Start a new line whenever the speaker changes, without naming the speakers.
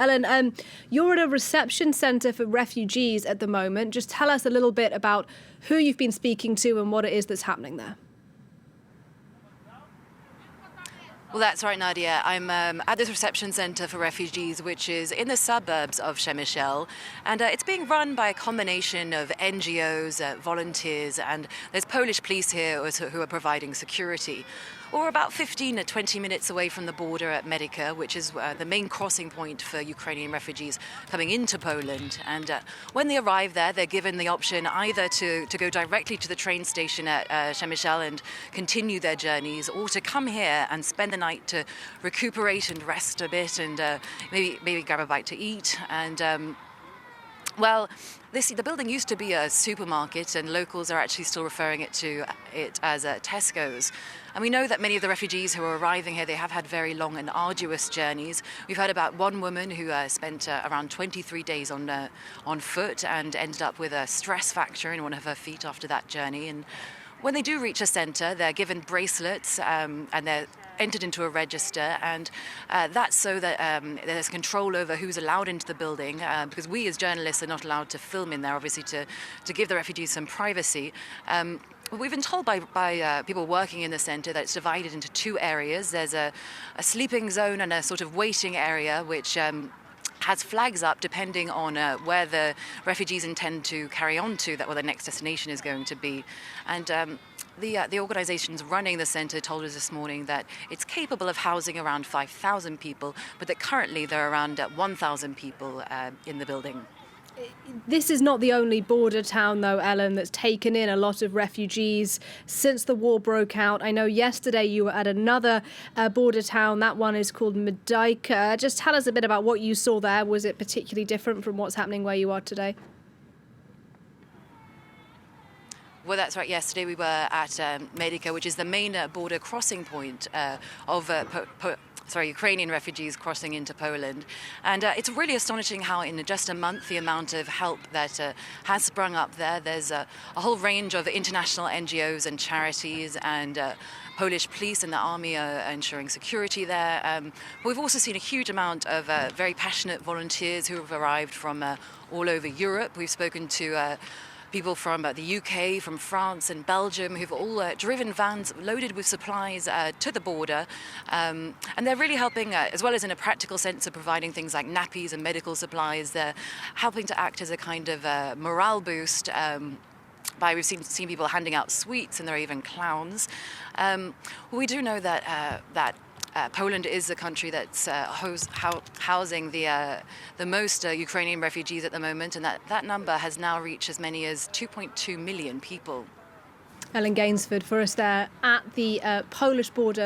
Ellen, you're at a reception centre for refugees at the moment. Just tell us a little bit about who you've been speaking to and what it is that's happening there.
Well, that's right, Nadia. I'm at this reception centre for refugees, which is in the suburbs of Przemyśl, and it's being run by a combination of NGOs, volunteers, and there's Polish police here who are providing security. We're about 15 to 20 minutes away from the border at Medica, which is the main crossing point for Ukrainian refugees coming into Poland. And when they arrive there, they're given the option either to go directly to the train station at Przemyśl and continue their journeys, or to come here and spend the night to recuperate and rest a bit and maybe grab a bite to eat. And well, the building used to be a supermarket, and locals are actually still referring to it as Tesco's. And we know that many of the refugees who are arriving here, they have had very long and arduous journeys. We've heard about one woman who spent around 23 days on foot and ended up with a stress fracture in one of her feet after that journey. And when they do reach a centre, they're given bracelets and they're entered into a register, and that's so that there's control over who's allowed into the building, because we as journalists are not allowed to film in there, obviously, to give the refugees some privacy. We've been told by people working in the centre that it's divided into two areas. There's a sleeping zone and a sort of waiting area, which has flags up depending on where the refugees intend to carry on to, where their next destination is going to be. And the organisations running the centre told us this morning that it's capable of housing around 5,000 people, but that currently there are around 1,000 people in the building.
This is not the only border town, though, Ellen, that's taken in a lot of refugees since the war broke out. I know yesterday you were at another border town. That one is called Medica. Just tell us a bit about what you saw there. Was it particularly different from what's happening where you are today?
Well, that's right. Yesterday we were at Medica, which is the main border crossing point of Ukrainian refugees crossing into Poland. And it's really astonishing how in just a month the amount of help that has sprung up there. There's a whole range of international NGOs and charities, and Polish police and the army are ensuring security there. But we've also seen a huge amount of very passionate volunteers who have arrived from all over Europe. We've spoken to people from the UK, from France and Belgium, who've all driven vans loaded with supplies to the border. And they're really helping, as well as in a practical sense of providing things like nappies and medical supplies. They're helping to act as a kind of morale boost. We've seen people handing out sweets, and there are even clowns. We do know that Poland is the country that's housing the most Ukrainian refugees at the moment, and that number has now reached as many as 2.2 million people.
Ellen Gainsford for us there at the Polish border.